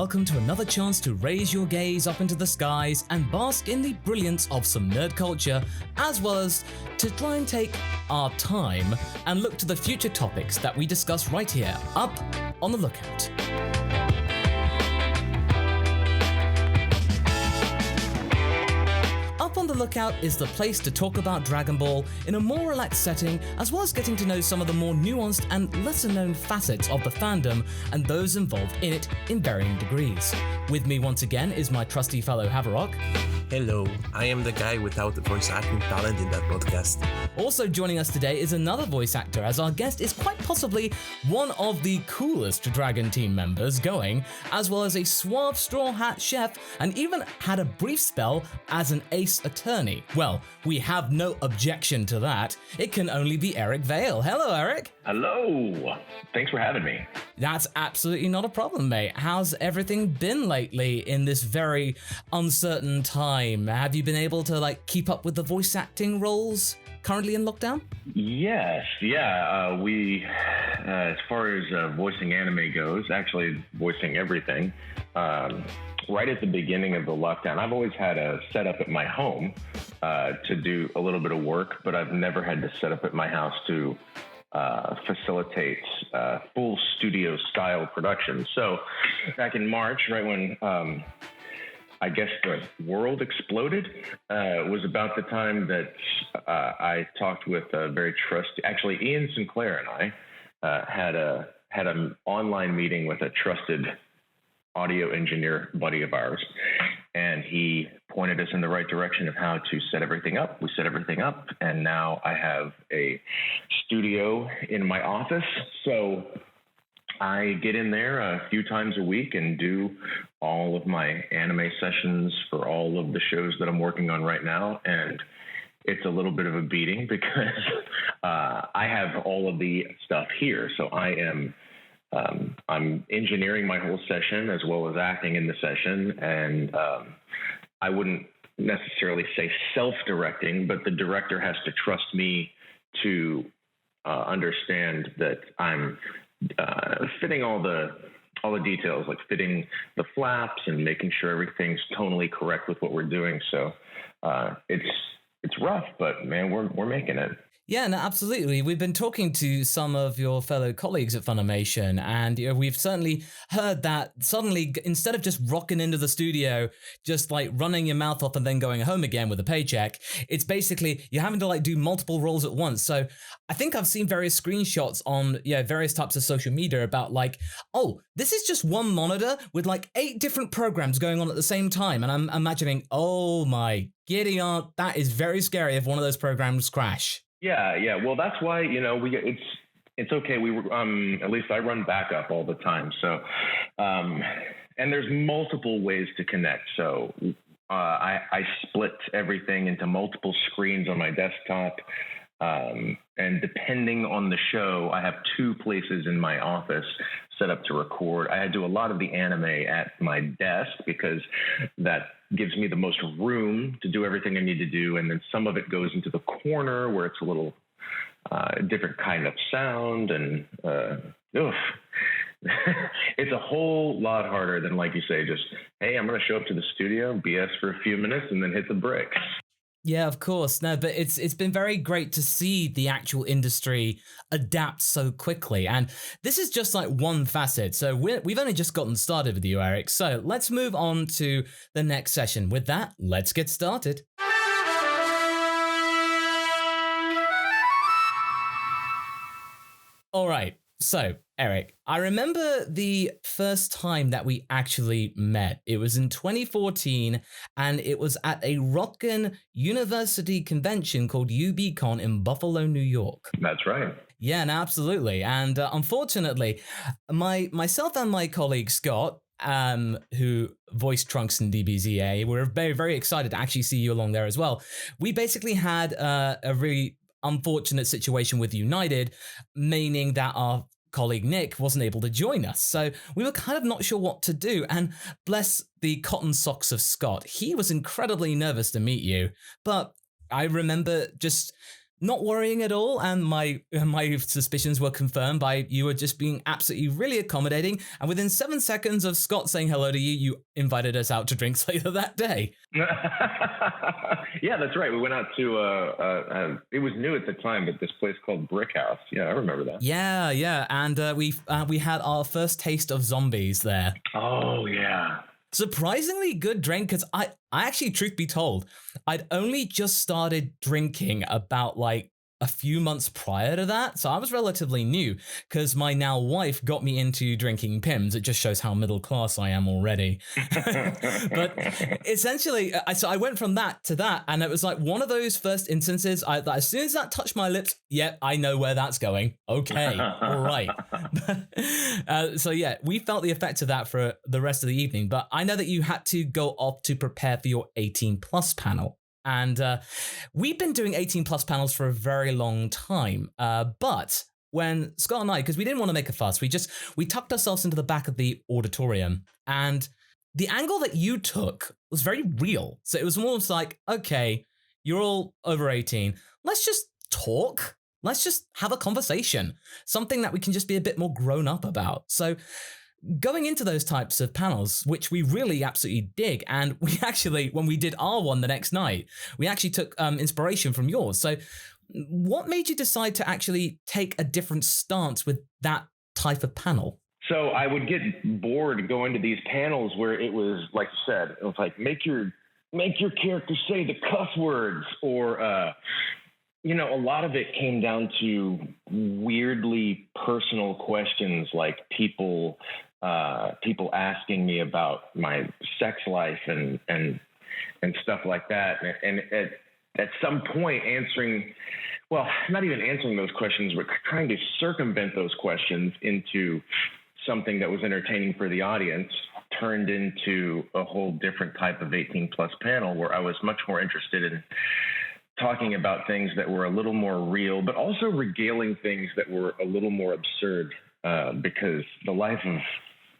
welcome to another chance to raise your gaze up into the skies and bask in the brilliance of some nerd culture, as well as to try and take our time and look to the future topics that we discuss right here, Up on the Lookout. Up on the Lookout is the place to talk about Dragon Ball in a more relaxed setting, as well as getting to know some of the more nuanced and lesser known facets of the fandom and those involved in it in varying degrees. With me once again is my trusty fellow Haverock. Hello, I am the guy without the voice acting talent in that podcast. Also joining us today is another voice actor, as our guest is quite possibly one of the coolest Dragon team members going, as well as a suave straw hat chef, and even had a brief spell as an ace attorney. Well, we have no objection to that. It can only be Eric Vale. Hello, Eric. Hello. Thanks for having me. That's absolutely not a problem, mate. How's everything been lately in this very uncertain time? Have you been able to keep up with the voice acting roles currently in lockdown? Yes, yeah. We, as far as voicing anime goes, actually voicing everything, right at the beginning of the lockdown, I've always had a setup at my home to do a little bit of work, but I've never had to set up at my house to facilitate full studio style production. So back in March, right when I guess the world exploded, was about the time that I talked with a very trusty, actually Ian Sinclair and I had an online meeting with a trusted audio engineer buddy of ours, and he pointed us in the right direction of how to set everything up. We set everything up, and now I have a studio in my office. So I get in there a few times a week and do all of my anime sessions for all of the shows that I'm working on right now. And it's a little bit of a beating because I have all of the stuff here. So I'm engineering my whole session as well as acting in the session. And I wouldn't necessarily say self-directing, but the director has to trust me to understand that I'm fitting all the details, like fitting the flaps and making sure everything's tonally correct with what we're doing. So it's rough, but man, we're making it. Yeah, no, absolutely. We've been talking to some of your fellow colleagues at Funimation, and we've certainly heard that suddenly, instead of just rocking into the studio, just running your mouth off and then going home again with a paycheck, it's basically you're having to do multiple roles at once. So I think I've seen various screenshots on various types of social media about oh, this is just one monitor with 8 different programs going on at the same time, and I'm imagining, oh my giddy aunt, that is very scary if one of those programs crash. Yeah. Well, that's why, it's okay. We at least I run backup all the time. So, and there's multiple ways to connect. So, I split everything into multiple screens on my desktop. And depending on the show, I have 2 places in my office set up to record. I do a lot of the anime at my desk because that gives me the most room to do everything I need to do. And then some of it goes into the corner where it's a little different kind of sound. And it's a whole lot harder than, like you say, just, hey, I'm going to show up to the studio, BS for a few minutes, and then hit the bricks. Yeah, of course. No, but it's been very great to see the actual industry adapt so quickly. And this is just one facet. So we've only just gotten started with you, Eric. So let's move on to the next session. With that, let's get started. All right. So, Eric, I remember the first time that we actually met. It was in 2014, and it was at a rockin' university convention called UBCon in Buffalo, New York. That's right. Yeah, no, absolutely. And unfortunately, myself and my colleague Scott, who voiced Trunks in DBZA, we're very, very excited to actually see you along there as well. We basically had a really unfortunate situation with United, meaning that our colleague Nick wasn't able to join us. So we were kind of not sure what to do. And bless the cotton socks of Scott, he was incredibly nervous to meet you. But I remember just not worrying at all, and my suspicions were confirmed by you were just being absolutely really accommodating, and within 7 seconds of Scott saying hello to you, you invited us out to drinks later that day. Yeah, that's right. We went out to it was new at the time, but this place called Brick House. Yeah, I remember that. Yeah, and we had our first taste of zombies there. Oh yeah. Surprisingly good drink, because I actually, truth be told, I'd only just started drinking about like a few months prior to that, so I was relatively new, because my now wife got me into drinking Pimm's. It just shows how middle class I am already. But essentially, so I went from that to that, and it was like one of those first instances that as soon as that touched my lips, yep, I know where that's going. Okay, all right. So yeah, we felt the effects of that for the rest of the evening, but I know that you had to go off to prepare for your 18 plus panel. And we've been doing 18 plus panels for a very long time. But when Scott and I, because we didn't want to make a fuss, we tucked ourselves into the back of the auditorium. And the angle that you took was very real. So it was almost like, okay, you're all over 18. Let's just talk. Let's just have a conversation. Something that we can just be a bit more grown up about. So going into those types of panels, which we really absolutely dig, and we actually, when we did our one the next night, we actually took inspiration from yours. So what made you decide to actually take a different stance with that type of panel? So I would get bored going to these panels where it was, like you said, it was like, make your character say the cuss words, or a lot of it came down to weirdly personal questions, like people asking me about my sex life and stuff like that. And at some point not even answering those questions, but trying to circumvent those questions into something that was entertaining for the audience, turned into a whole different type of 18 plus panel where I was much more interested in talking about things that were a little more real, but also regaling things that were a little more absurd, because the life of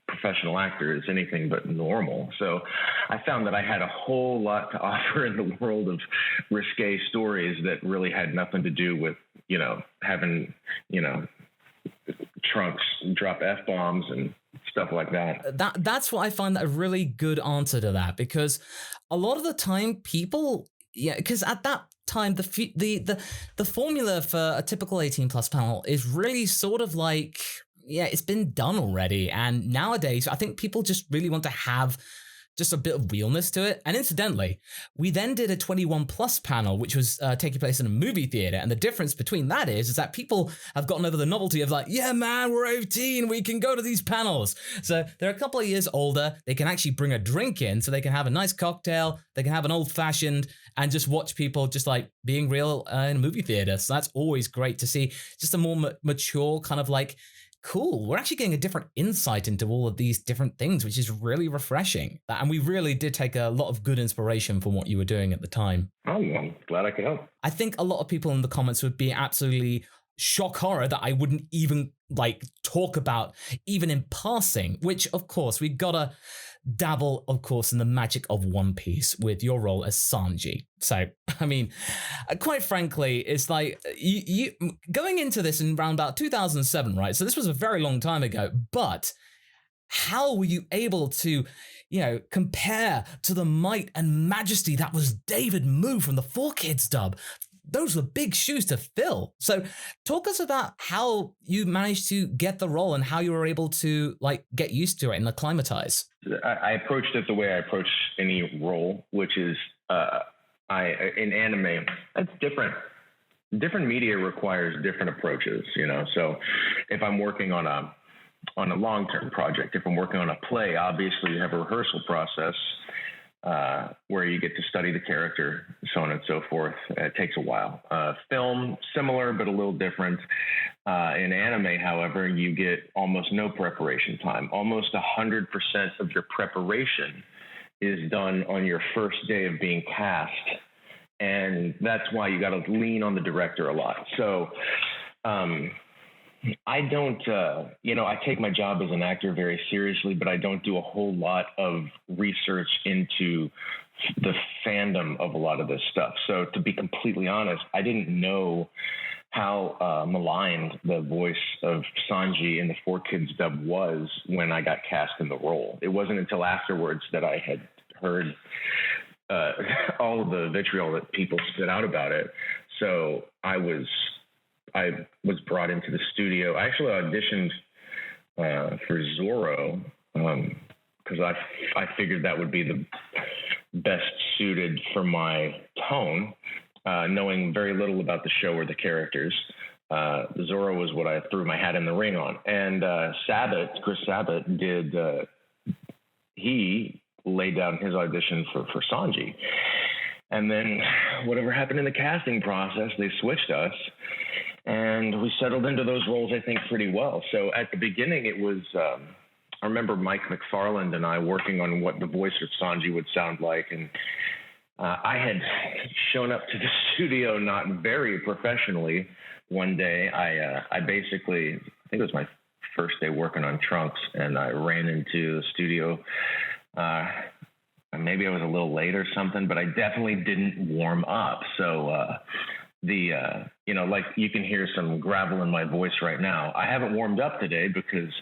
professional actor is anything but normal. So I found that I had a whole lot to offer in the world of risque stories that really had nothing to do with, having, trunks drop F-bombs and stuff like that. That's what I find a really good answer to that, because a lot of the time people, because at that time the formula for a typical 18 plus panel is really sort of like, it's been done already. And nowadays, I think people just really want to have just a bit of realness to it. And incidentally, we then did a 21 plus panel, which was taking place in a movie theater. And the difference between that is that people have gotten over the novelty of like, yeah, man, we're 18, we can go to these panels. So they're a couple of years older. They can actually bring a drink in, so they can have a nice cocktail. They can have an old fashioned and just watch people just like being real in a movie theater. So that's always great to see. Just a more mature kind of like, cool, we're actually getting a different insight into all of these different things, which is really refreshing. And we really did take a lot of good inspiration from what you were doing at the time. Oh, I'm glad I could help. I think a lot of people in the comments would be absolutely shock horror that I wouldn't even like talk about even in passing, which of course we gotta dabble, of course, in the magic of One Piece with your role as Sanji. So, I mean, quite frankly, it's like you going into this in around about 2007, right? So this was a very long time ago, but how were you able to, compare to the might and majesty that was David Moo from the 4Kids dub? Those were big shoes to fill. So talk us about how you managed to get the role and how you were able to like get used to it and acclimatize. I approached it the way I approach any role, which is in anime, it's different. Different media requires different approaches, So if I'm working on a long-term project, if I'm working on a play, obviously you have a rehearsal process where you get to study the character, so on and so forth. It takes a while. Film, similar, but a little different. In anime, however, you get almost no preparation time. Almost 100% of your preparation is done on your first day of being cast. And that's why you got to lean on the director a lot. So I don't, I take my job as an actor very seriously, but I don't do a whole lot of research into the fandom of a lot of this stuff. So to be completely honest, I didn't know how maligned the voice of Sanji in the 4Kids dub was when I got cast in the role. It wasn't until afterwards that I had heard all of the vitriol that people spit out about it. So I was brought into the studio. I actually auditioned for Zorro because I figured that would be the best suited for my tone, knowing very little about the show or the characters. Zorro was what I threw my hat in the ring on. And Chris Sabat he laid down his audition for Sanji. And then whatever happened in the casting process, they switched us. And we settled into those roles, I think, pretty well. So at the beginning, it was, I remember Mike McFarland and I working on what the voice of Sanji would sound like. And I had shown up to the studio not very professionally one day. I basically, I think it was my first day working on Trunks, and I ran into the studio. Maybe I was a little late or something, but I definitely didn't warm up. So, like you can hear some gravel in my voice right now. I haven't warmed up today because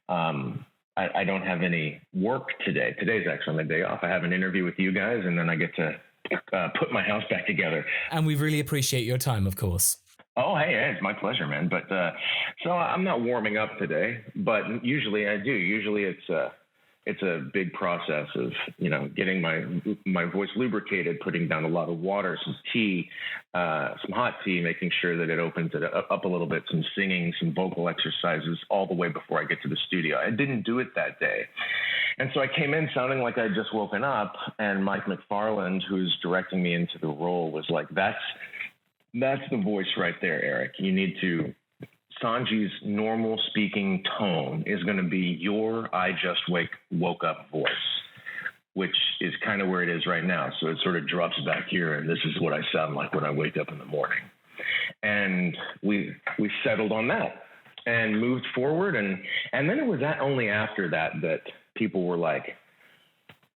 I don't have any work today. Today's actually my day off. I have an interview with you guys, and then I get to put my house back together. And we really appreciate your time, of course. Oh, hey, it's my pleasure, man. But so I'm not warming up today, but usually I do. Usually it's a big process of, getting my voice lubricated, putting down a lot of water, some tea, some hot tea, making sure that it opens it up a little bit, some singing, some vocal exercises all the way before I get to the studio. I didn't do it that day. And so I came in sounding like I'd just woken up, and Mike McFarland, who's directing me into the role, was like, that's the voice right there, Eric. You need to... Sanji's normal speaking tone is going to be your I just woke up voice, which is kind of where it is right now. So it sort of drops back here, and this is what I sound like when I wake up in the morning. And we settled on that and moved forward. And then it was only after that people were like,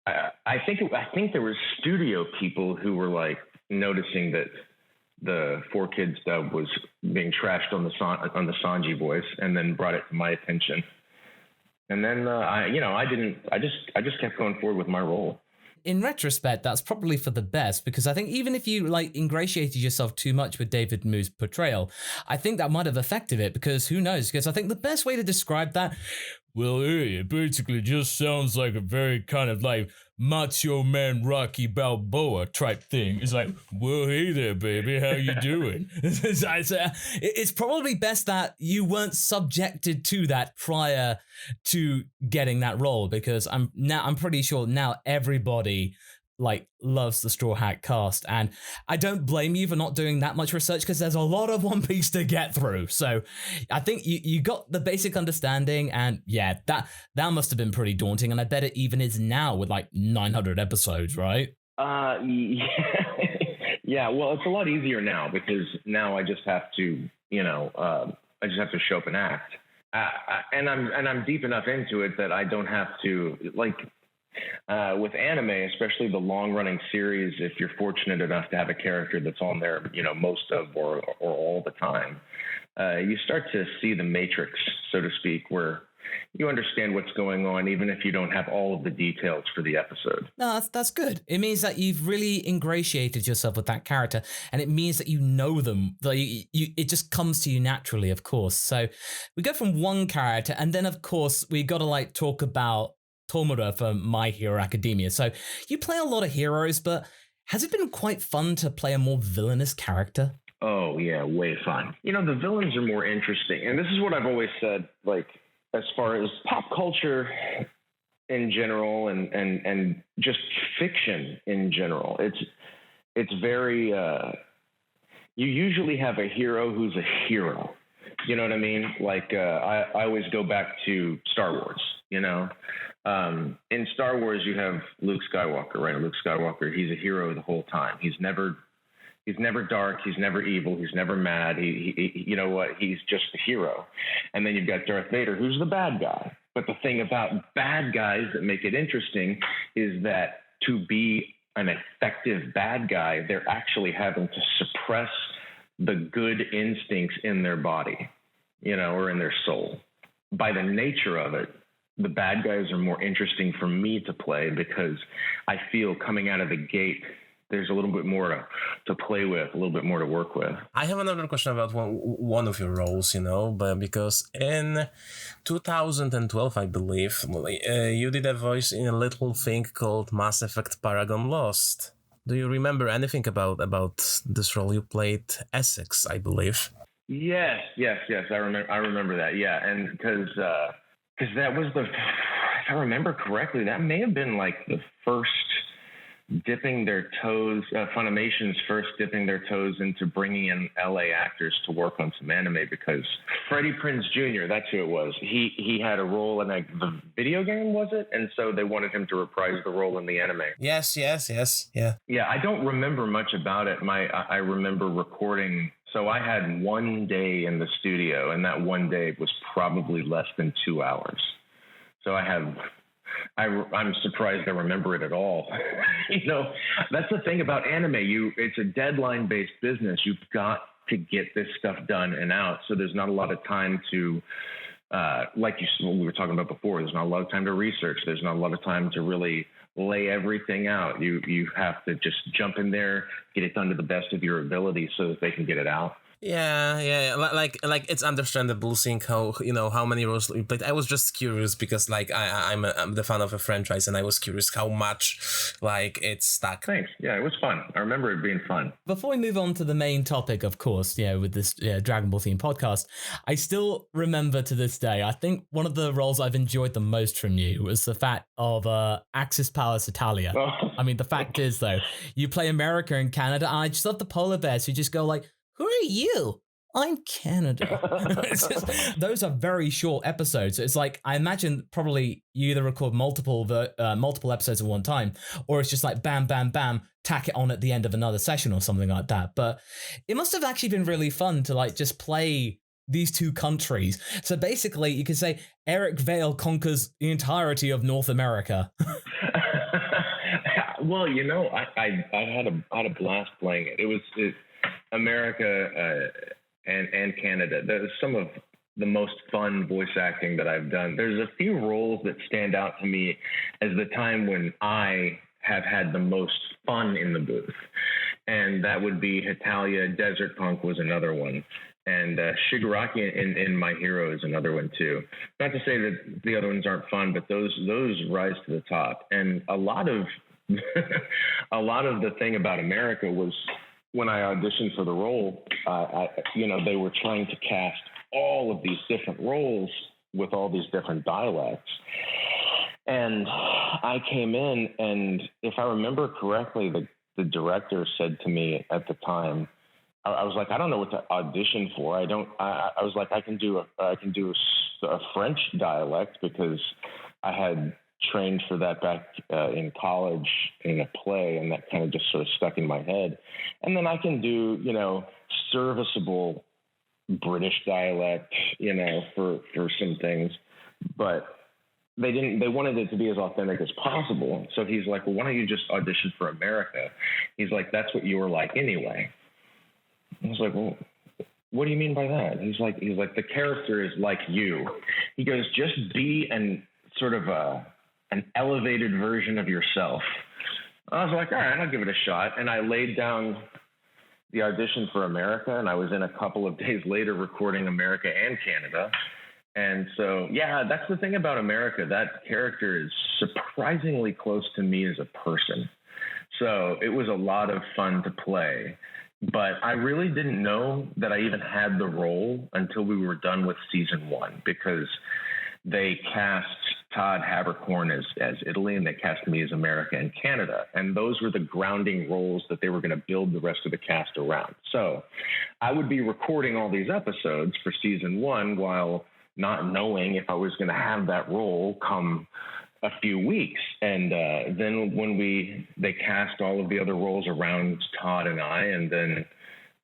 I think there were studio people who were like noticing that the 4Kids dub was being trashed on the Sanji voice, and then brought it to my attention. And then I just kept going forward with my role. In retrospect, that's probably for the best, because I think even if you ingratiated yourself too much with David Moo's portrayal, I think that might have affected it, because who knows? Because I think the best way to describe that, well, it basically just sounds like a very kind of Macho Man Rocky Balboa type thing. It's like, well, hey there, baby, how you doing? It's probably best that you weren't subjected to that prior to getting that role, because I'm pretty sure now everybody loves the Straw Hat cast, and I don't blame you for not doing that much research, because there's a lot of One Piece to get through. So I think you got the basic understanding, and yeah, that must have been pretty daunting, and I bet it even is now with 900 episodes, right? Yeah. Well, it's a lot easier now, because now I just have to, show up and act, and I'm deep enough into it that I don't have to with anime, especially the long-running series, if you're fortunate enough to have a character that's on there, most of or all the time, you start to see the matrix, so to speak, where you understand what's going on, even if you don't have all of the details for the episode. No, that's good. It means that you've really ingratiated yourself with that character, and it means that you know them. It just comes to you naturally, of course. So we go from one character, and then, of course, we got to talk about Tomura from My Hero Academia. So you play a lot of heroes, but has it been quite fun to play a more villainous character? Oh, yeah, way fun. The villains are more interesting. And this is what I've always said, as far as pop culture in general and just fiction in general. It's very, you usually have a hero who's a hero. You know what I mean? I always go back to Star Wars, in Star Wars, you have Luke Skywalker, right? Luke Skywalker, he's a hero the whole time. He's never He's never dark. He's never evil. He's never mad. He you know what? He's just the hero. And then you've got Darth Vader, who's the bad guy. But the thing about bad guys that make it interesting is that to be an effective bad guy, they're actually having to suppress the good instincts in their body, or in their soul. By the nature of it, the bad guys are more interesting for me to play because I feel coming out of the gate, there's a little bit more to play with, a little bit more to work with. I have another question about one of your roles, but because in 2012, I believe, you did a voice in a little thing called Mass Effect Paragon Lost. Do you remember anything about this role? You played Essex, I believe. Yes. I remember that. Yeah, and because that was if I remember correctly, that may have been like the first dipping their toes, Funimation's first dipping their toes into bringing in LA actors to work on some anime, because Freddie Prinze Jr., that's who it was. He had a role in the video game, was it? And so they wanted him to reprise the role in the anime. Yes. Yeah. Yeah, I don't remember much about it. I remember recording. So I had one day in the studio, and that one day was probably less than 2 hours. So I'm surprised I remember it at all. That's the thing about anime. It's a deadline-based business. You've got to get this stuff done and out. So there's not a lot of time to, we were talking about before, there's not a lot of time to research. There's not a lot of time to really lay everything out. You have to just jump in there, get it done to the best of your ability so that they can get it out. Yeah. Like it's understandable seeing how many roles you played. I was just curious because I'm the fan of a franchise, and I was curious how much it's stuck. Thanks. Yeah, it was fun. I remember it being fun. Before we move on to the main topic, of course, with this Dragon Ball themed podcast, I still remember to this day, I think one of the roles I've enjoyed the most from you was the fact of Axis Powers Italia. Oh. I mean, the fact is though, you play America and Canada, and I just love the polar bears who just go like, "Who are you? I'm Canada." Those are very short episodes. It's like, I imagine probably you either record multiple episodes at one time, or it's just like bam, bam, bam, tack it on at the end of another session or something like that. But it must have actually been really fun to just play these two countries. So basically you could say Eric Vale conquers the entirety of North America. Well, I had a blast playing it. It was America and Canada. That was some of the most fun voice acting that I've done. There's a few roles that stand out to me as the time when I have had the most fun in the booth. And that would be Hitalia. Desert Punk was another one. And Shigaraki in My Hero is another one too. Not to say that the other ones aren't fun, but those rise to the top. And a lot of the thing about America was, when I auditioned for the role, they were trying to cast all of these different roles with all these different dialects. And I came in, and if I remember correctly, the director said to me at the time, I was like, I don't know what to audition for. I was like, I can do a French dialect, because I had trained for that back in college in a play, and that kind of just sort of stuck in my head. And then I can do, serviceable British dialect, for some things, but they wanted it to be as authentic as possible. So he's like, well, why don't you just audition for America? He's like, that's what you were like anyway. I was like, well, what do you mean by that? He's like, the character is like you. He goes, just be an elevated version of yourself. I was like, all right, I'll give it a shot. And I laid down the audition for America, and I was in a couple of days later recording America and Canada. And so, yeah, that's the thing about America. That character is surprisingly close to me as a person. So it was a lot of fun to play. But I really didn't know that I even had the role until we were done with season 1, because they cast Todd Haberkorn as Italy, and they cast me as America and Canada. And those were the grounding roles that they were going to build the rest of the cast around. So I would be recording all these episodes for season 1 while not knowing if I was going to have that role come a few weeks. And then when they cast all of the other roles around Todd and I, and then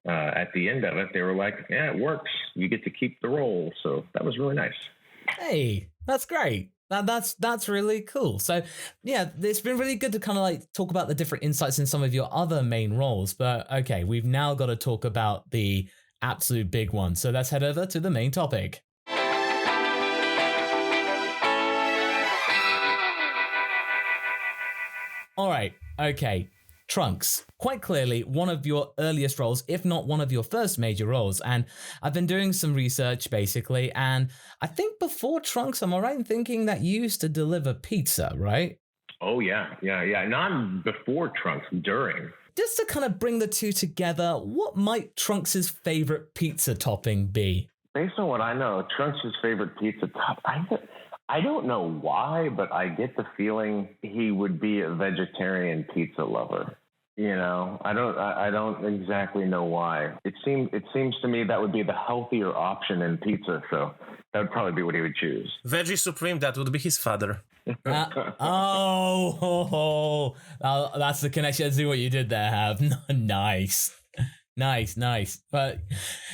at the end of it, they were like, yeah, it works. You get to keep the role. So that was really nice. Hey, that's great. That's really cool. So yeah, it's been really good to kind of like talk about the different insights in some of your other main roles. But okay, we've now got to talk about the absolute big one. So let's head over to the main topic. All right, okay. Trunks, quite clearly one of your earliest roles, if not one of your first major roles. And I've been doing some research basically, and I think before Trunks, am I right in thinking that you used to deliver pizza, right? Oh, yeah. Not before Trunks, during. Just to kind of bring the two together, what might Trunks' favorite pizza topping be? Based on what I know, Trunks' favorite pizza I don't know why, but I get the feeling he would be a vegetarian pizza lover. You know, I don't exactly know why. It seems to me that would be the healthier option in pizza, so that would probably be what he would choose. Veggie Supreme, that would be his father. That's the connection. See what you did there, Have. Nice. Nice. But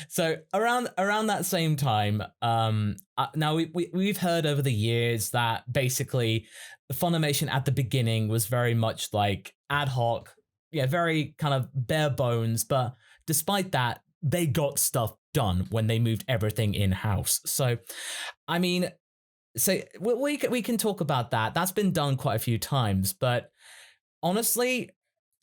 so around that same time, now we've heard over the years that basically the Funimation at the beginning was very much like ad hoc, very kind of bare bones. But despite that, they got stuff done when they moved everything in-house. So, I mean, we can talk about that. That's been done quite a few times. But honestly,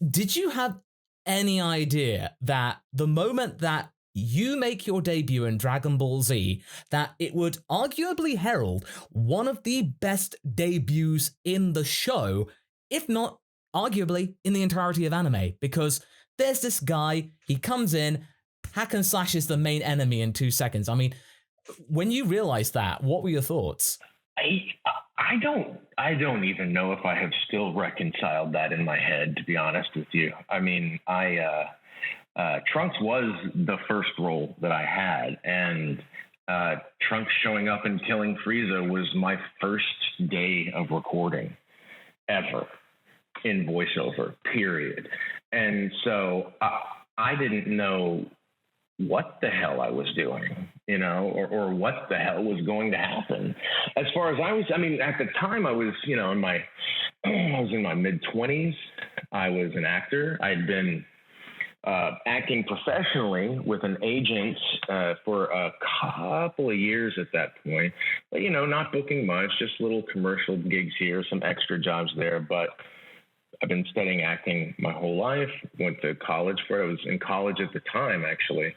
did you have any idea that the moment that you make your debut in Dragon Ball Z, that it would arguably herald one of the best debuts in the show, if not arguably in the entirety of anime? Because there's this guy, he comes in, hack and slashes the main enemy in 2 seconds. I mean, when you realized that, what were your thoughts? I don't even know if I have still reconciled that in my head, to be honest with you. I mean, Trunks was the first role that I had, and Trunks showing up and killing Frieza was my first day of recording ever in voiceover, period. And so I didn't know what the hell I was doing, or what the hell was going to happen. As far as at the time I was, I was in my mid-20s. I was an actor. I'd been acting professionally with an agent for a couple of years at that point, but, not booking much, just little commercial gigs here, some extra jobs there. But I've been studying acting my whole life. Went to college for it. I was in college at the time, actually.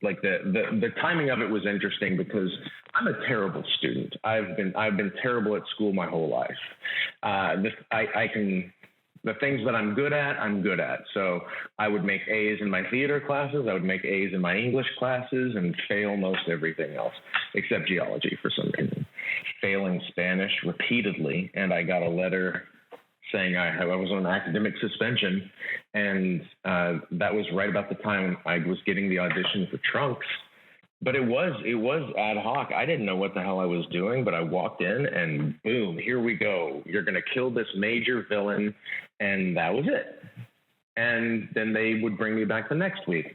Like the timing of it was interesting because I'm a terrible student. I've been terrible at school my whole life. The things that I'm good at. So I would make A's in my theater classes. I would make A's in my English classes and fail most everything else except geology for some reason. Failing Spanish repeatedly, and I got a letter saying I was on academic suspension, and that was right about the time I was getting the audition for Trunks. But it was ad hoc. I didn't know what the hell I was doing, but I walked in and boom, here we go. You're going to kill this major villain, and that was it. And then they would bring me back the next week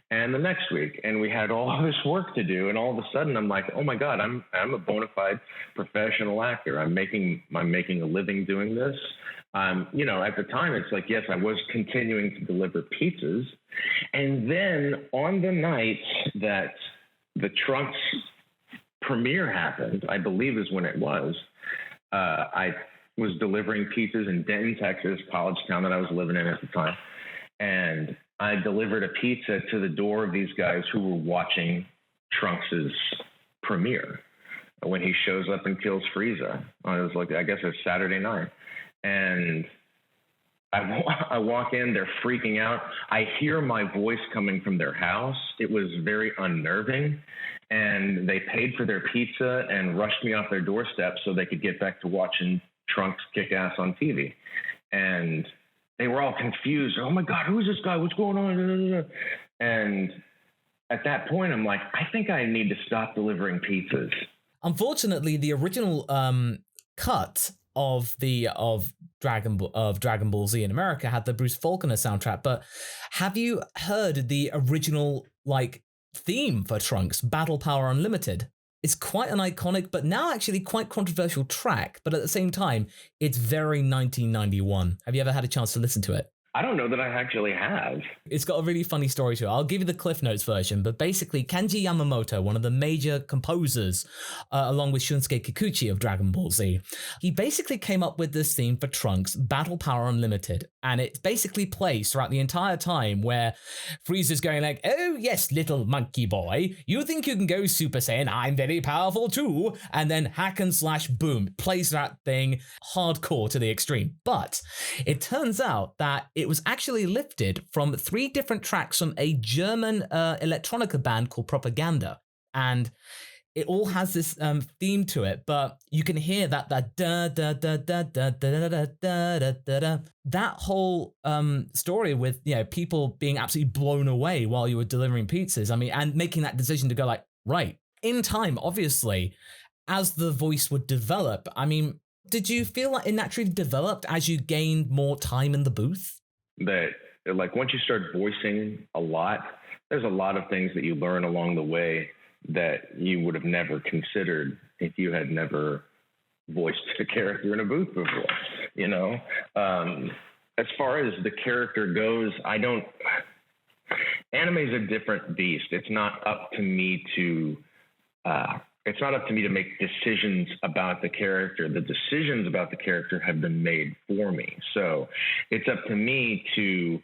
and the next week, and we had all this work to do. And all of a sudden, I'm like, oh my God, I'm a bona fide professional actor. I'm making a living doing this. At the time, it's like, yes, I was continuing to deliver pizzas, and then on the night that the Trunks premiere happened, I believe is when it was, I was delivering pizzas in Denton, Texas, college town that I was living in at the time. And I delivered a pizza to the door of these guys who were watching Trunks's premiere when he shows up and kills Frieza. It was like, I guess it's Saturday night. And I walk in, they're freaking out. I hear my voice coming from their house. It was very unnerving. And they paid for their pizza and rushed me off their doorstep so they could get back to watching Trunks kick ass on TV. And they were all confused. Oh my God, who is this guy? What's going on? And at that point, I'm like, I think I need to stop delivering pizzas. Unfortunately, the original cut of Dragon Ball Z in America had the Bruce Faulconer soundtrack. But have you heard the original theme for Trunks, Battle Power Unlimited? It's quite an iconic, but now actually quite controversial track. But at the same time, it's very 1991. Have you ever had a chance to listen to it? I don't know that I actually have. It's got a really funny story to it. I'll give you the Cliff Notes version, but basically Kenji Yamamoto, one of the major composers, along with Shunsuke Kikuchi of Dragon Ball Z, he basically came up with this theme for Trunks, Battle Power Unlimited, and it basically plays throughout the entire time where Frieza's going like, oh yes, little monkey boy, you think you can go Super Saiyan, I'm very powerful too, and then hack and slash, boom, plays that thing hardcore to the extreme. But it turns out that it was actually lifted from 3 different tracks from a German electronica band called Propaganda. And it all has this theme to it, but you can hear that da da da da da da da da da da da. That whole story with people being absolutely blown away while you were delivering pizzas. I mean, and making that decision to go like, right, in time, obviously, as the voice would develop. I mean, did you feel like it naturally developed as you gained more time in the booth? That once you start voicing a lot, there's a lot of things that you learn along the way that you would have never considered if you had never voiced a character in a booth before. As far as the character goes, anime's a different beast. It's not up to me to make decisions about the character. The decisions about the character have been made for me. So it's up to me to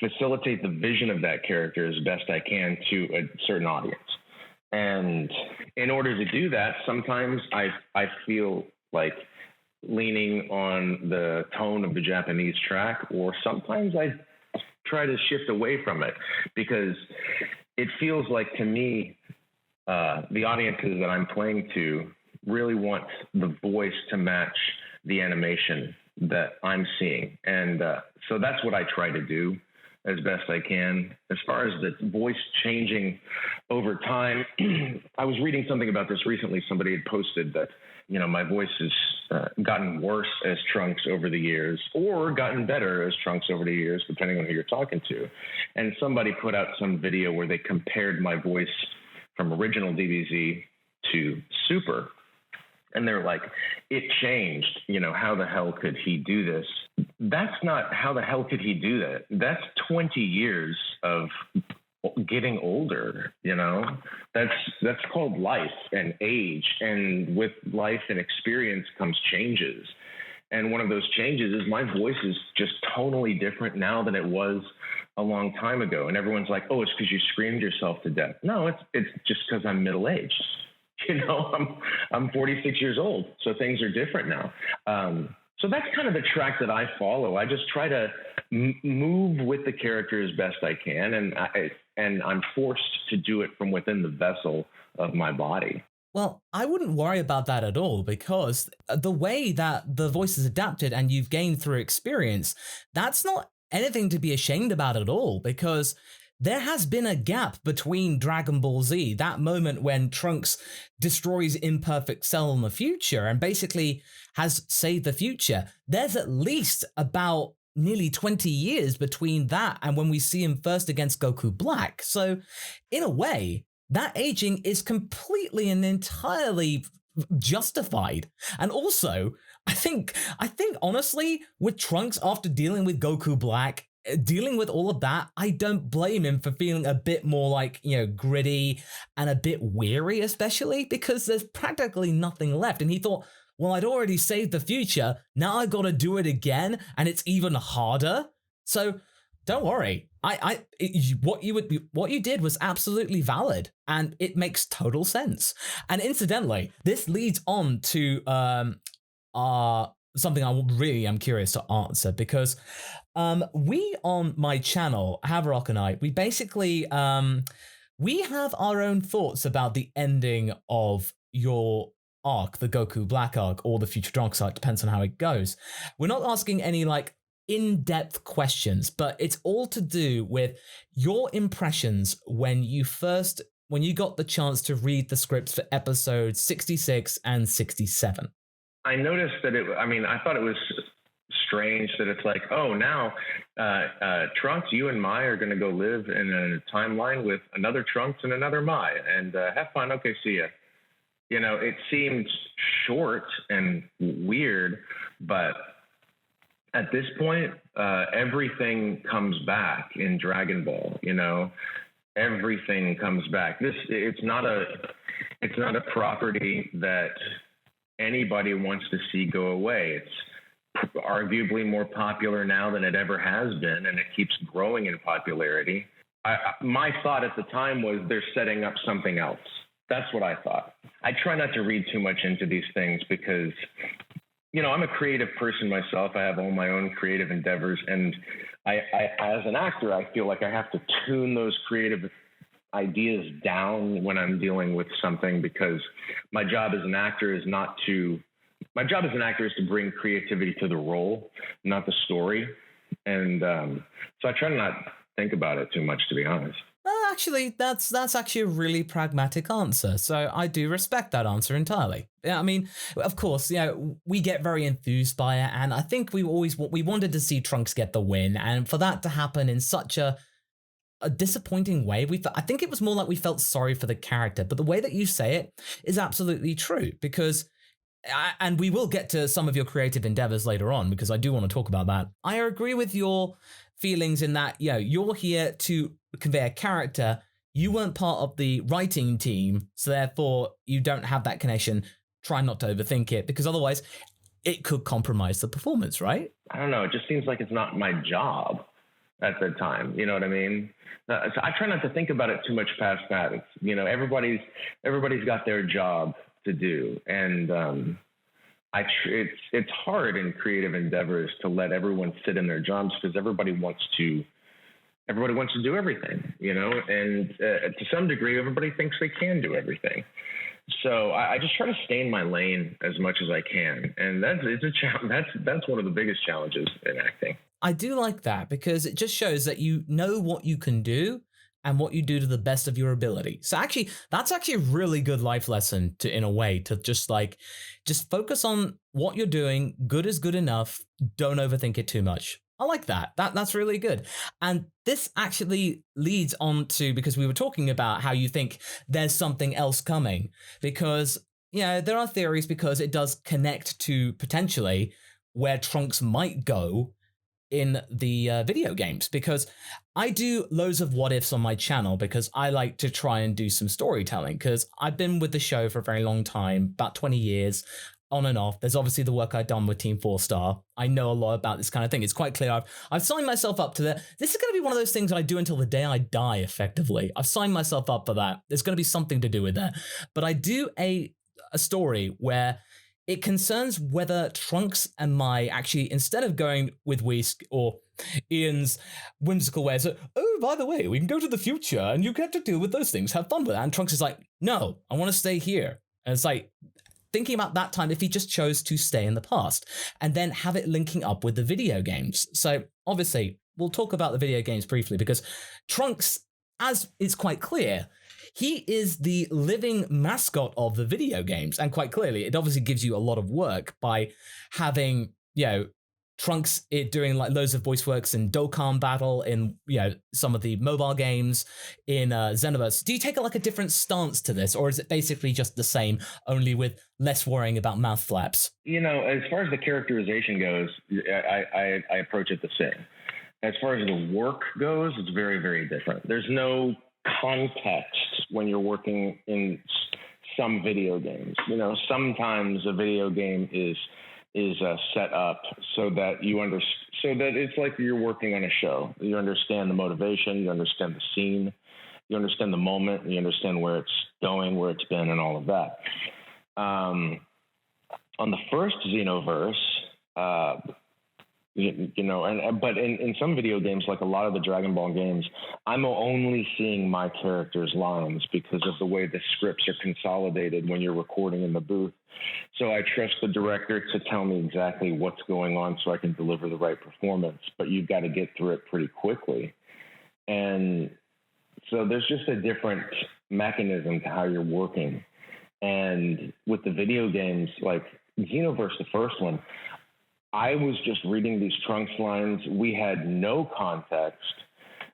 facilitate the vision of that character as best I can to a certain audience. And in order to do that, sometimes I feel like leaning on the tone of the Japanese track, or sometimes I try to shift away from it, because it feels like, to me, the audiences that I'm playing to really want the voice to match the animation that I'm seeing. And so that's what I try to do as best I can. As far as the voice changing over time, I was reading something about this recently. Somebody had posted that, my voice has gotten worse as Trunks over the years, or gotten better as Trunks over the years, depending on who you're talking to. And somebody put out some video where they compared my voice from original DBZ to Super. And they're like, it changed, how the hell could he do this? That's not how the hell could he do that. That's 20 years of getting older, that's called life and age. And with life and experience comes changes. And one of those changes is my voice is just tonally different now than it was a long time ago. And everyone's like, oh, it's because you screamed yourself to death. No, it's just because I'm middle-aged. I'm 46 years old, so things are different now. So that's kind of the track that I follow. I just try to move with the character as best I can, and I'm forced to do it from within the vessel of my body. Well, I wouldn't worry about that at all, because the way that the voice is adapted and you've gained through experience, that's not anything to be ashamed about at all, because there has been a gap between Dragon Ball Z, that moment when Trunks destroys Imperfect Cell in the future and basically has saved the future. There's at least about nearly 20 years between that and when we see him first against Goku Black. So in a way, that aging is completely and entirely justified. And also, I think honestly, with Trunks, after dealing with Goku Black, dealing with all of that, I don't blame him for feeling a bit more gritty and a bit weary, especially because there's practically nothing left. And he thought, well, I'd already saved the future. Now I got to do it again, and it's even harder. So don't worry. What you did was absolutely valid, and it makes total sense. And incidentally, this leads on to something I really am curious to answer, because we on my channel, Haverock and I, we basically we have our own thoughts about the ending of your arc, the Goku Black arc, or the Future Trunks arc, depends on how it goes. We're not asking any in-depth questions, but it's all to do with your impressions when you first when you got the chance to read the scripts for episodes 66 and 67? I noticed that I thought it was strange that it's like, oh, now Trunks, you and Mai are going to go live in a timeline with another Trunks and another Mai, and have fun. Okay, see ya. It seemed short and weird, but at this point, everything comes back in Dragon Ball. Everything comes back. It's not a property that anybody wants to see go away. It's arguably more popular now than it ever has been, and it keeps growing in popularity. My thought at the time was they're setting up something else. That's what I thought. I try not to read too much into these things because, I'm a creative person myself. I have all my own creative endeavors, and I as an actor, I feel like I have to tune those creative ideas down when I'm dealing with something, because my job as an actor is to bring creativity to the role, not the story. And so I try to not think about it too much, to be honest. Actually, that's actually a really pragmatic answer. So I do respect that answer entirely. Yeah, I mean, of course, we get very enthused by it, and I think we wanted to see Trunks get the win, and for that to happen in such a disappointing way, I think it was more like we felt sorry for the character. But the way that you say it is absolutely true, because and we will get to some of your creative endeavors later on, because I do want to talk about that. I agree with your feelings in that, you're here to convey a character. You weren't part of the writing team, so therefore you don't have that connection. Try not to overthink it, because otherwise it could compromise the performance, right? I don't know. It just seems like it's not my job at the time. You know what I mean? So I try not to think about it too much past that. It's, everybody's got their job to do. And it's hard in creative endeavors to let everyone sit in their jobs, because everybody wants to do everything, and to some degree, everybody thinks they can do everything. So I just try to stay in my lane as much as I can. And that's one of the biggest challenges in acting. I do like that, because it just shows that you know what you can do and what you do to the best of your ability. So actually, that's actually a really good life lesson in a way, to just focus on what you're doing. Good is good enough. Don't overthink it too much. I like that. That's really good. And this actually leads on to, because we were talking about how you think there's something else coming, because, there are theories, because it does connect to potentially where Trunks might go in the video games, because I do loads of what ifs on my channel, because I like to try and do some storytelling, because I've been with the show for a very long time, about 20 years on and off. There's obviously the work I've done with Team 4-Star. I know a lot about this kind of thing. It's quite clear. I've signed myself up to that. This is going to be one of those things that I do until the day I die, effectively. I've signed myself up for that. There's going to be something to do with that. But I do a story where it concerns whether Trunks and Mai actually, instead of going with Whisk or Ian's whimsical way, so, oh, by the way, we can go to the future and you get to deal with those things. Have fun with that. And Trunks is like, no, I want to stay here. And it's like, thinking about that time, if he just chose to stay in the past, and then have it linking up with the video games. So obviously, we'll talk about the video games briefly, because Trunks, as it's quite clear, he is the living mascot of the video games. And quite clearly, it obviously gives you a lot of work by having, Trunks doing like loads of voice works in Dokkan Battle, in some of the mobile games, in Xenoverse. Do you take a different stance to this, or is it basically just the same, only with less worrying about mouth flaps? As far as the characterization goes, I approach it the same. As far as the work goes, it's very, very different. There's no context when you're working in some video games. Sometimes a video game is set up so that so that it's like you're working on a show. You understand the motivation, you understand the scene, you understand the moment, you understand where it's going, where it's been, and all of that. On the first Xenoverse, but in some video games, like a lot of the Dragon Ball games, I'm only seeing my character's lines because of the way the scripts are consolidated when you're recording in the booth. So I trust the director to tell me exactly what's going on so I can deliver the right performance, but you've got to get through it pretty quickly. And so there's just a different mechanism to how you're working. And with the video games, like Xenoverse, the first one, I was just reading these Trunks lines. We had no context.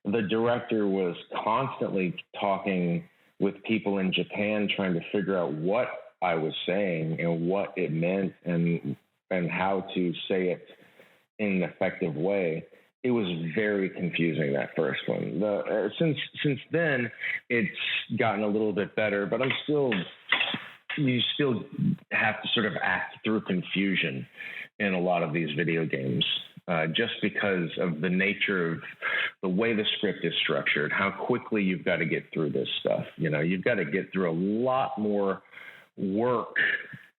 The director was constantly talking with people in Japan, trying to figure out what I was saying and what it meant and how to say it in an effective way. It was very confusing, that first one. Since then, it's gotten a little bit better, but you still have to sort of act through confusion in a lot of these video games, just because of the nature of the way the script is structured, how quickly you've got to get through this stuff. You know, you've got to get through a lot more work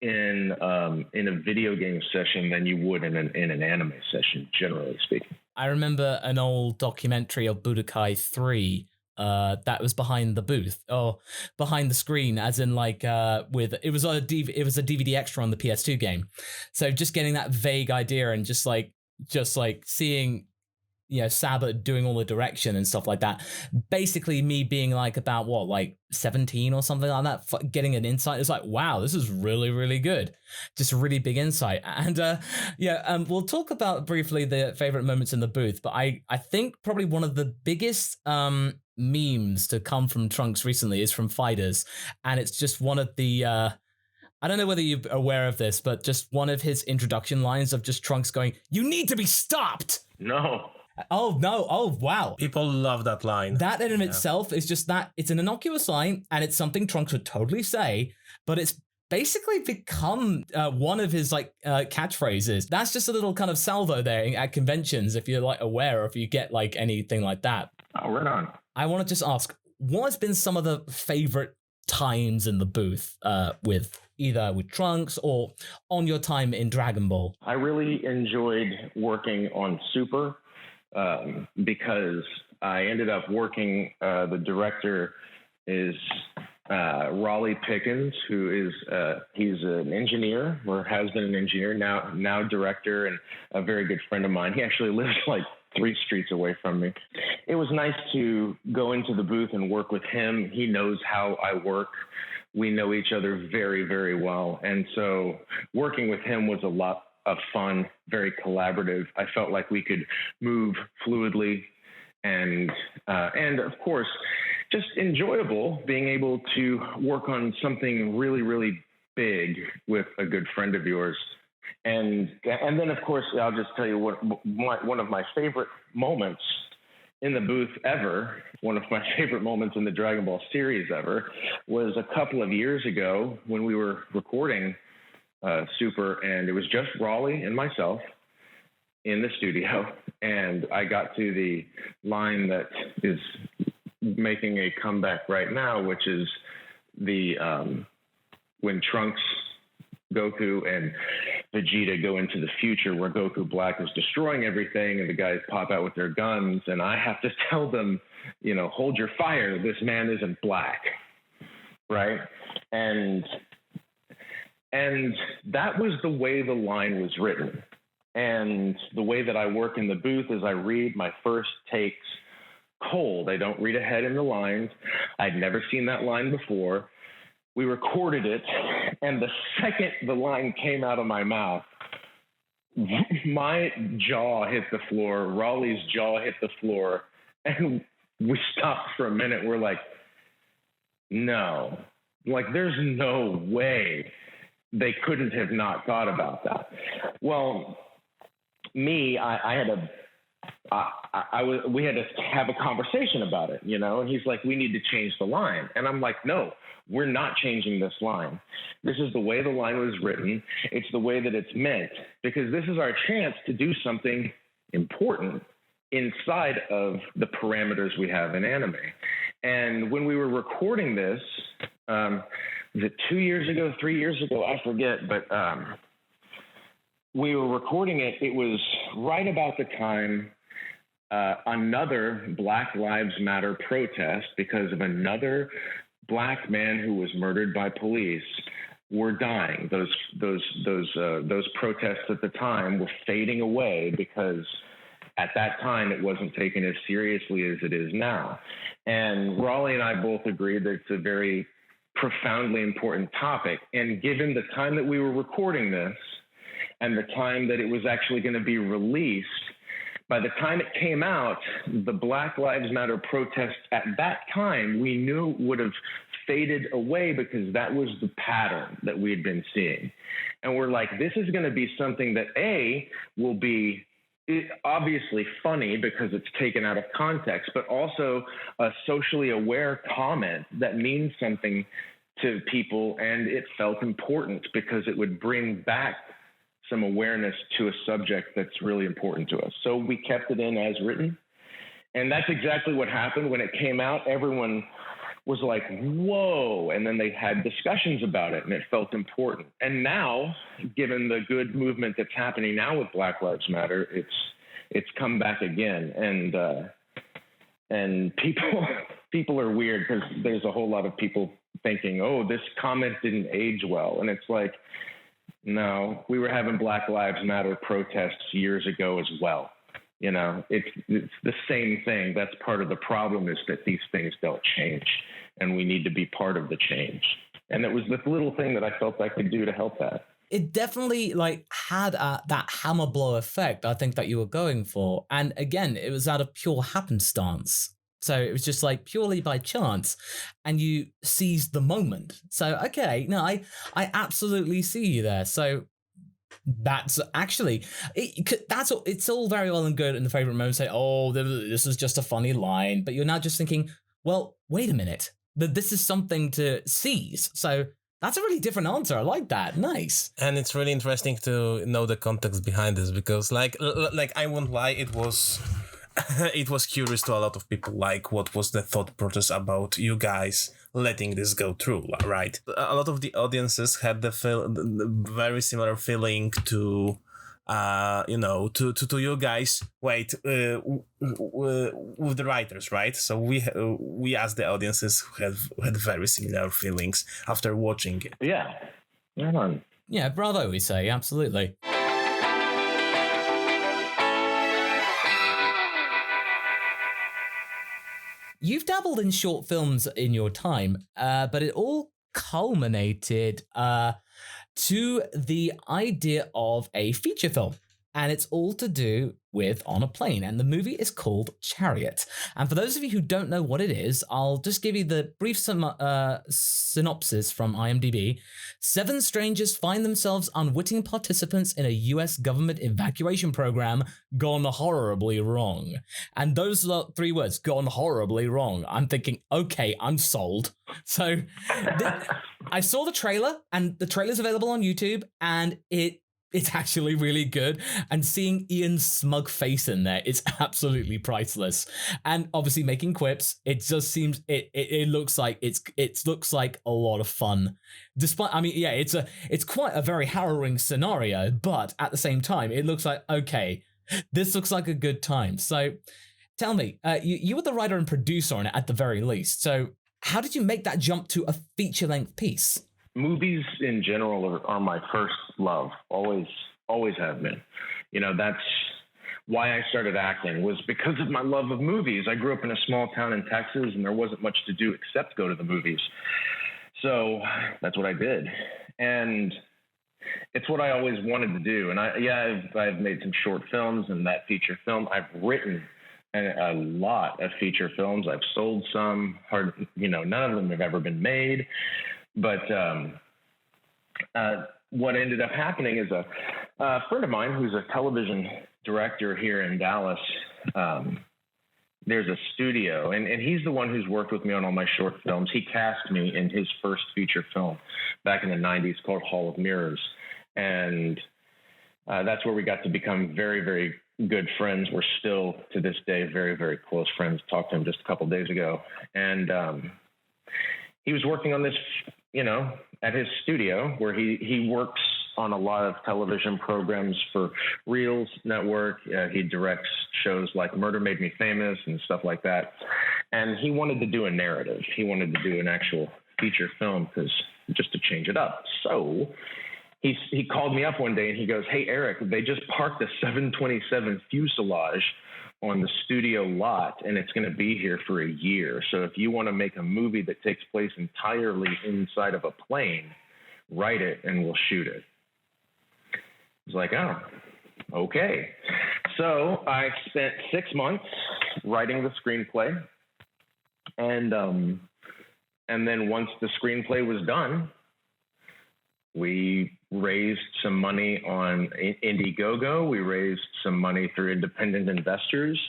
in a video game session than you would in an anime session, generally speaking. I remember an old documentary of Budokai 3 that was behind the booth or behind the screen, as in like it was a DVD extra on the PS2 game. So just getting that vague idea and just like seeing, you know, Sabat doing all the direction and stuff like that. Basically me being like about like 17 or something like that, getting an insight. It's like, wow, this is really, really good. Just a really big insight. And we'll talk about briefly the favorite moments in the booth, but I think probably one of the biggest memes to come from Trunks recently is from Fighters. And it's just one of the, I don't know whether you're aware of this, but just one of his introduction lines of just Trunks going, "You need to be stopped." No. Oh, no. Oh, wow. People love that line. That in itself is just that. It's an innocuous line, and it's something Trunks would totally say, but it's basically become one of his like catchphrases. That's just a little kind of salvo there at conventions, if you're like aware, or if you get like anything like that. Oh, right on. I want to just ask, what has been some of the favorite times in the booth with either with Trunks or on your time in Dragon Ball? I really enjoyed working on Super. Because I ended up working, the director is Raleigh Pickens, who is he's an engineer, or has been an engineer, now director, and a very good friend of mine. He actually lives like 3 streets away from me. It was nice to go into the booth and work with him. He knows how I work. We know each other very, very well. And so working with him was a lot of fun, very collaborative. I felt like we could move fluidly and of course, just enjoyable, being able to work on something really, really big with a good friend of yours. And then, of course, I'll just tell you one of my favorite moments in the booth ever, one of my favorite moments in the Dragon Ball series ever, was a couple of years ago when we were recording Super, and it was just Raleigh and myself in the studio, and I got to the line that is making a comeback right now, which is the when Trunks, Goku, and Vegeta go into the future where Goku Black is destroying everything, and the guys pop out with their guns, and I have to tell them, you know, hold your fire, this man isn't black, right? And that was the way the line was written. And the way that I work in the booth is I read my first takes cold. I don't read ahead in the lines. I'd never seen that line before. We recorded it, and the second the line came out of my mouth, my jaw hit the floor, Raleigh's jaw hit the floor, and we stopped for a minute. We're like, no. Like, there's no way they couldn't have not thought about that. Well, me, we had to have a conversation about it, you know, and he's like, we need to change the line. And I'm like, no, we're not changing this line. This is the way the line was written. It's the way that it's meant, because this is our chance to do something important inside of the parameters we have in anime. And when we were recording this, was it 2 years ago, 3 years ago? I forget, but we were recording it. It was right about the time another Black Lives Matter protest, because of another black man who was murdered by police, were dying. Those protests at the time were fading away because at that time, it wasn't taken as seriously as it is now. And Raleigh and I both agreed that it's a very profoundly important topic. And given the time that we were recording this and the time that it was actually going to be released, by the time it came out, the Black Lives Matter protests at that time, we knew would have faded away because that was the pattern that we had been seeing. And we're like, this is going to be something that will be obviously funny because it's taken out of context, but also a socially aware comment that means something to people. And it felt important because it would bring back some awareness to a subject that's really important to us. So we kept it in as written. And that's exactly what happened. When it came out, everyone was like, whoa. And then they had discussions about it and it felt important. And now, given the good movement that's happening now with Black Lives Matter, it's come back again. And people are weird because there's a whole lot of people thinking, oh, this comment didn't age well. And it's like, no, we were having Black Lives Matter protests years ago as well. You know, it's the same thing. That's part of the problem, is that these things don't change, and we need to be part of the change. And it was this little thing that I felt I could do to help that. It definitely had that hammer blow effect, I think, that you were going for. And again, it was out of pure happenstance. So it was just purely by chance, and you seized the moment. So, okay, no, I absolutely see you there. So that's actually, it's all very well and good in the favorite moment say, oh, this is just a funny line. But you're now just thinking, well, wait a minute, this is something to seize. So that's a really different answer. I like that. Nice. And it's really interesting to know the context behind this, because I won't lie, it was curious to a lot of people, what was the thought process about you guys letting this go through, right? A lot of the audiences had the very similar feeling to you guys. With the writers, right? So we as the audiences had very similar feelings after watching it. Yeah. Right on. Yeah, bravo, we say, absolutely. You've dabbled in short films in your time, but it all culminated to the idea of a feature film. And it's all to do with On a Plane. And the movie is called Chariot. And for those of you who don't know what it is, I'll just give you the brief synopsis from IMDb. 7 strangers find themselves unwitting participants in a US government evacuation program gone horribly wrong. And those are 3 words, gone horribly wrong. I'm thinking, okay, I'm sold. So I saw the trailer, and the trailer's available on YouTube, and it's actually really good. And seeing Ian's smug face in there, it's absolutely priceless. And obviously making quips, it just seems it looks like it looks like a lot of fun. Despite, I mean, yeah, it's quite a very harrowing scenario, but at the same time, it looks like, okay, this looks like a good time. So tell me, you were the writer and producer on it at the very least. So how did you make that jump to a feature-length piece? Movies in general are my first love, always have been. You know, that's why I started acting, was because of my love of movies. I grew up in a small town in Texas, and there wasn't much to do except go to the movies. So that's what I did. And it's what I always wanted to do. And I've made some short films and that feature film. I've written a lot of feature films. I've sold some, none of them have ever been made. But what ended up happening is a friend of mine who's a television director here in Dallas. There's a studio, and he's the one who's worked with me on all my short films. He cast me in his first feature film back in the 90s called Hall of Mirrors. And that's where we got to become very, very good friends. We're still, to this day, very, very close friends. Talked to him just a couple of days ago. And he was working on this, at his studio, where he works on a lot of television programs for Reels Network. He directs shows like Murder Made Me Famous and stuff like that. And he wanted to do a narrative. He wanted to do an actual feature film, just to change it up. So he called me up one day and he goes, "Hey, Eric, they just parked a 727 fuselage on the studio lot, and it's going to be here for a year. So if you want to make a movie that takes place entirely inside of a plane, write it and we'll shoot it." I was like, "Oh, okay." So I spent 6 months writing the screenplay, and then once the screenplay was done, we raised some money on Indiegogo. We raised some money through independent investors,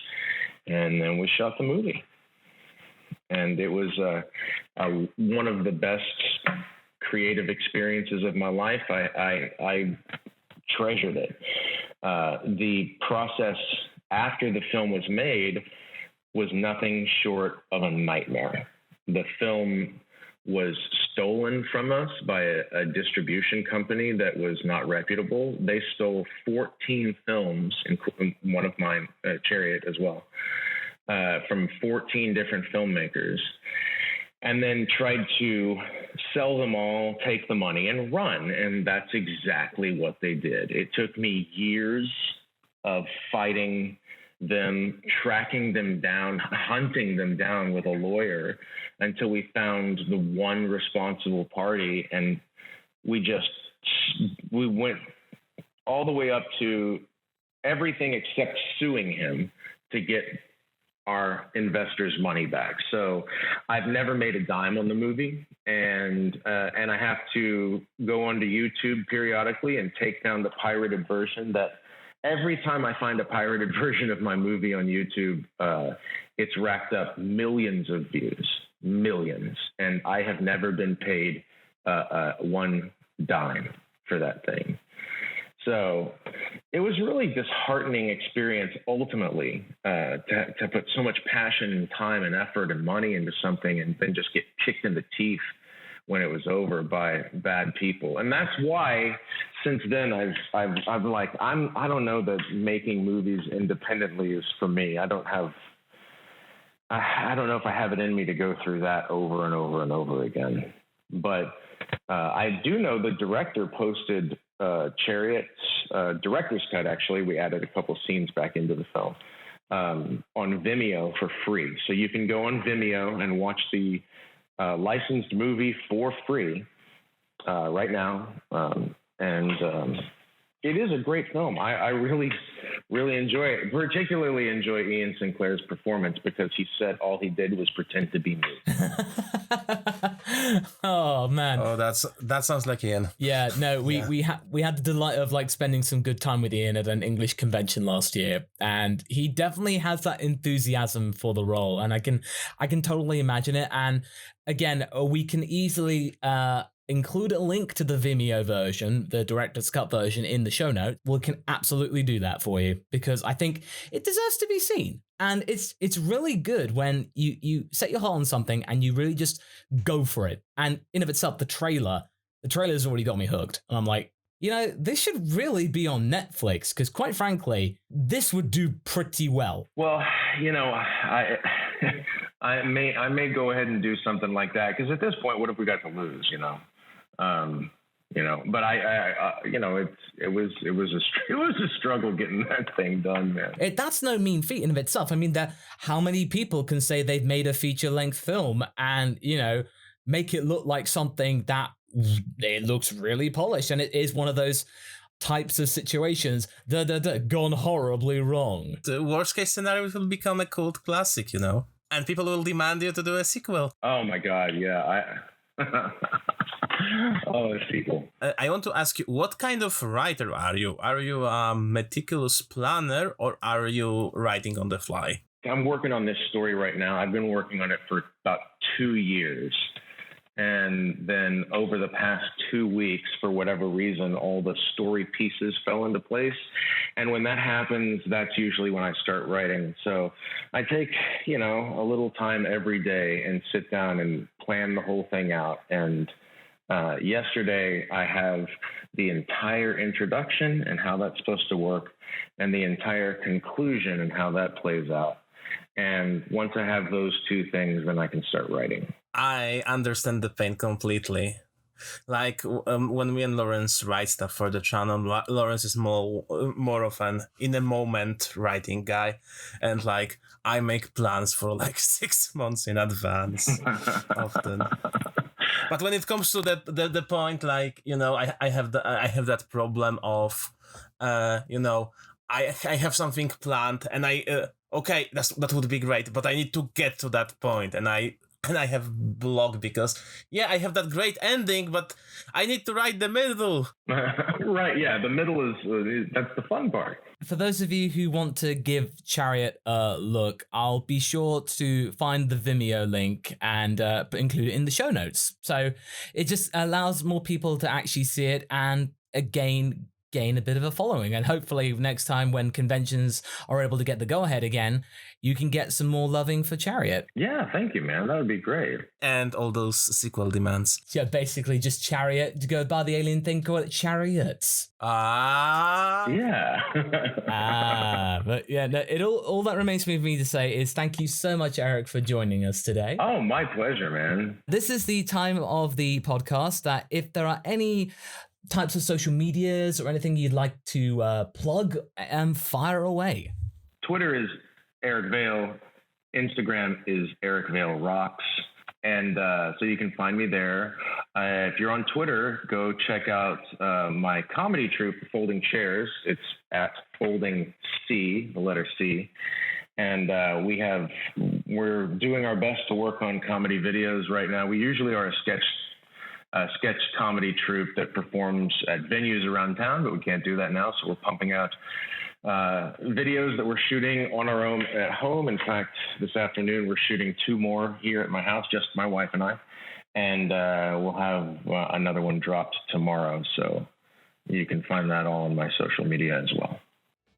and then we shot the movie. And it was one of the best creative experiences of my life. I treasured it. The process after the film was made was nothing short of a nightmare. The film was stolen from us by a distribution company that was not reputable. They stole 14 films, including one of mine, Chariot as well, from 14 different filmmakers, and then tried to sell them all, take the money, and run. And that's exactly what they did. It took me years of fighting them, tracking them down, hunting them down with a lawyer until we found the one responsible party. And we went all the way up to everything except suing him to get our investors' money back. So I've never made a dime on the movie, and I have to go onto YouTube periodically and take down the pirated version. That every time I find a pirated version of my movie on YouTube, it's racked up millions of views, millions, and I have never been paid one dime for that thing. So it was really disheartening experience ultimately to put so much passion and time and effort and money into something and then just get kicked in the teeth when it was over by bad people. And that's why since then I've like, I don't know that making movies independently is for me. I don't know if I have it in me to go through that over and over and over again. But I do know the director posted Chariot's director's cut. Actually, we added a couple scenes back into the film on Vimeo for free. So you can go on Vimeo and watch the licensed movie for free right now. It is a great film. I really, really enjoy it. Particularly enjoy Ian Sinclair's performance because he said all he did was pretend to be me. Oh man! Oh, that sounds like Ian. Yeah, no, we had the delight of like spending some good time with Ian at an English convention last year, and he definitely has that enthusiasm for the role, and I can totally imagine it. And again, we can easily include a link to the Vimeo version, the director's cut version, in the show note. We can absolutely do that for you because I think it deserves to be seen. And it's really good when you set your heart on something and you really just go for it. And in of itself, the trailer's already got me hooked. And I'm like, this should really be on Netflix because quite frankly, this would do pretty well. Well, I may go ahead and do something like that because at this point, what have we got to lose? But it was a struggle getting that thing done, man. That's no mean feat in of itself. I mean, how many people can say they've made a feature-length film and make it look like something that it looks really polished, and it is one of those types of situations gone horribly wrong. The worst case scenario will become a cult classic, and people will demand you to do a sequel. Oh my God, yeah. A sequel. I want to ask you, what kind of writer are you? Are you a meticulous planner or are you writing on the fly? I'm working on this story right now. I've been working on it for about 2 years. And then over the past 2 weeks, for whatever reason, all the story pieces fell into place. And when that happens, that's usually when I start writing. So I take, a little time every day and sit down and plan the whole thing out. And yesterday, I have the entire introduction and how that's supposed to work and the entire conclusion and how that plays out. And once I have those two things, then I can start writing. I understand the pain completely. Like when me and Lawrence write stuff for the channel, Lawrence is more of an in the moment writing guy, and like I make plans for like 6 months in advance often. But when it comes to the point, like, you know, I have that problem of, you know, I have something planned and okay, that would be great, but I need to get to that point, and I have blocked because I have that great ending, but I need to write the middle. Right, yeah, the middle is that's the fun part. For those of you who want to give Chariot a look, I'll be sure to find the Vimeo link and include it in the show notes. So it just allows more people to actually see it and again gain a bit of a following. And hopefully next time when conventions are able to get the go-ahead again, you can get some more loving for Chariot. Yeah, thank you, man. That would be great. And all those sequel demands. Yeah, basically just Chariot. To go by the alien thing, call it Chariots. Yeah. But yeah, no, all that remains for me to say is thank you so much, Eric, for joining us today. Oh, my pleasure, man. This is the time of the podcast that if there are any types of social medias or anything you'd like to plug, fire away. Twitter is Eric Vale. Instagram is Eric Vale Rocks. And so you can find me there. If you're on Twitter, go check out my comedy troupe, Folding Chairs. It's at Folding C, the letter C. And we're doing our best to work on comedy videos right now. We usually are a sketch comedy troupe that performs at venues around town, but we can't do that now. So we're pumping out videos that we're shooting on our own at home. In fact, this afternoon, we're shooting 2 more here at my house, just my wife and I. And we'll have another one dropped tomorrow. So you can find that all on my social media as well.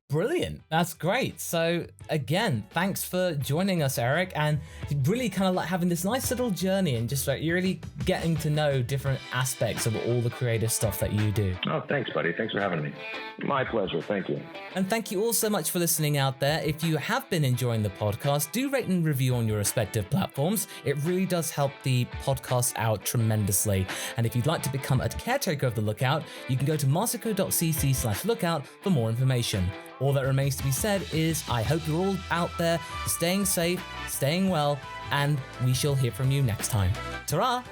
Brilliant. That's great. So again, thanks for joining us, Eric, and really kind of like having this nice little journey and just like you're really getting to know different aspects of all the creative stuff that you do. Oh, thanks, buddy. Thanks for having me. My pleasure. Thank you. And thank you all so much for listening out there. If you have been enjoying the podcast, do rate and review on your respective platforms. It really does help the podcast out tremendously. And if you'd like to become a caretaker of the Lookout, you can go to marsico.cc/lookout for more information. All that remains to be said is I hope you're all out there staying safe, staying well, and we shall hear from you next time. Ta-ra!